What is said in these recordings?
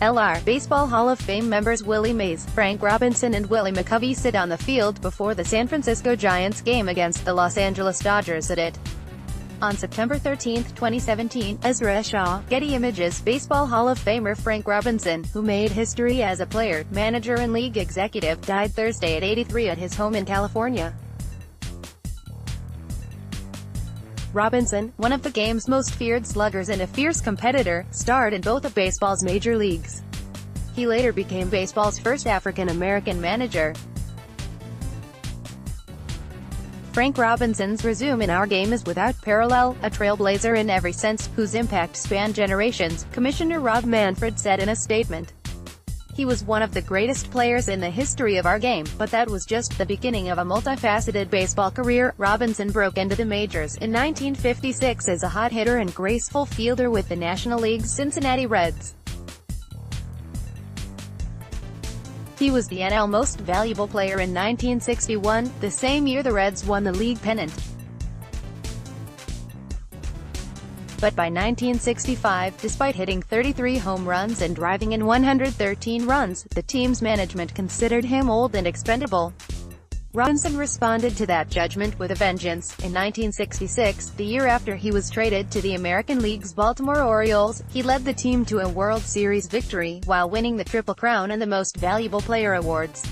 Lr. Baseball Hall of Fame members Willie Mays, Frank Robinson and Willie McCovey sit on the field before the San Francisco Giants game against the Los Angeles Dodgers at it. On September 13, 2017, Ezra Shaw, Getty Images. Baseball Hall of Famer Frank Robinson, who made history as a player, manager and league executive, died Thursday at 83 at his home in California. Robinson, one of the game's most feared sluggers and a fierce competitor, starred in both of baseball's major leagues. He later became baseball's first African-American manager. Frank Robinson's resume in our game is without parallel, a trailblazer in every sense, whose impact spanned generations, Commissioner Rob Manfred said in a statement. He was one of the greatest players in the history of our game, but that was just the beginning of a multifaceted baseball career. Robinson broke into the majors in 1956 as a hot hitter and graceful fielder with the National League's Cincinnati Reds. He was the NL Most Valuable Player in 1961, the same year the Reds won the league pennant. But by 1965, despite hitting 33 home runs and driving in 113 runs, the team's management considered him old and expendable. Robinson responded to that judgment with a vengeance. In 1966, the year after he was traded to the American League's Baltimore Orioles, he led the team to a World Series victory, while winning the Triple Crown and the Most Valuable Player awards.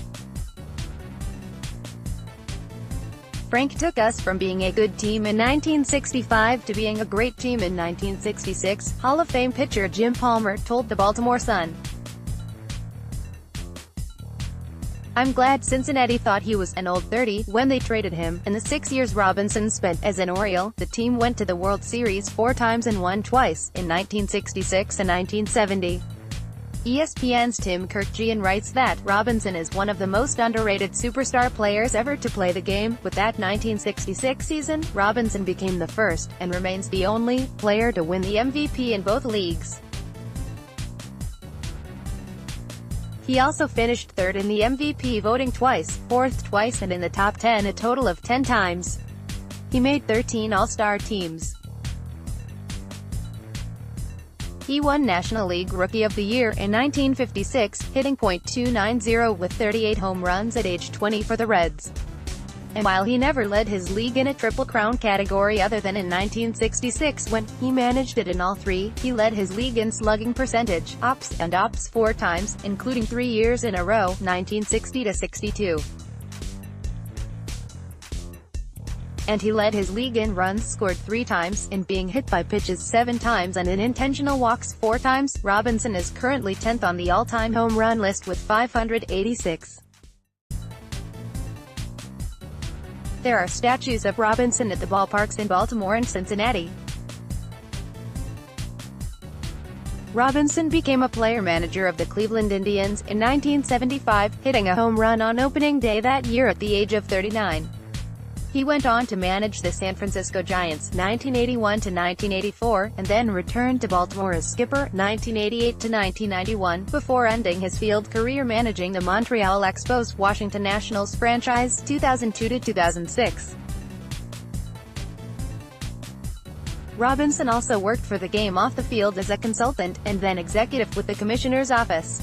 Frank took us from being a good team in 1965 to being a great team in 1966, Hall of Fame pitcher Jim Palmer told the Baltimore Sun. I'm glad Cincinnati thought he was an old 30 when they traded him. In the 6 years Robinson spent as an Oriole, the team went to the World Series 4 times and won twice, in 1966 and 1970. ESPN's Tim Kirkjian writes that Robinson is one of the most underrated superstar players ever to play the game. With that 1966 season, Robinson became the first, and remains the only, player to win the MVP in both leagues. He also finished third in the MVP voting twice, fourth twice and in the top 10 a total of 10 times. He made 13 All-Star teams. He won National League Rookie of the Year in 1956, hitting .290 with 38 home runs at age 20 for the Reds. And while he never led his league in a Triple Crown category other than in 1966 when he managed it in all three, he led his league in slugging percentage, ops, and ops 4 times, including 3 years in a row, 1960-62. And he led his league in runs scored 3 times, in being hit by pitches 7 times and in intentional walks 4 times. Robinson is currently 10th on the all-time home run list with 586. There are statues of Robinson at the ballparks in Baltimore and Cincinnati. Robinson became a player-manager of the Cleveland Indians in 1975, hitting a home run on opening day that year at the age of 39. He went on to manage the San Francisco Giants 1981 to 1984, and then returned to Baltimore as skipper 1988 to 1991, before ending his field career managing the Montreal Expos Washington Nationals franchise 2002 to 2006. Robinson also worked for the game off the field as a consultant, and then executive with the Commissioner's office.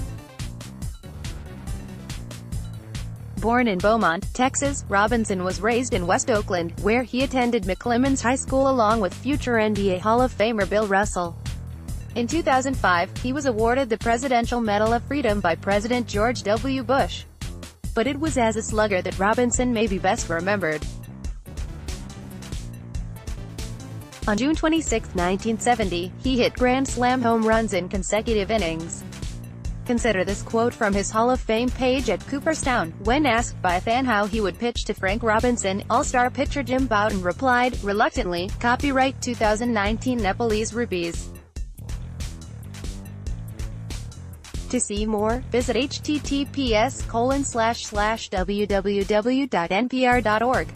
Born in Beaumont, Texas, Robinson was raised in West Oakland, where he attended McClemens High School along with future NBA Hall of Famer Bill Russell. In 2005, he was awarded the Presidential Medal of Freedom by President George W. Bush. But it was as a slugger that Robinson may be best remembered. On June 26, 1970, he hit Grand Slam home runs in consecutive innings. Consider this quote from his Hall of Fame page at Cooperstown. When asked by a fan how he would pitch to Frank Robinson, All-Star pitcher Jim Bouton replied, reluctantly, copyright 2019 Nepalese rupees. To see more, visit https://www.npr.org.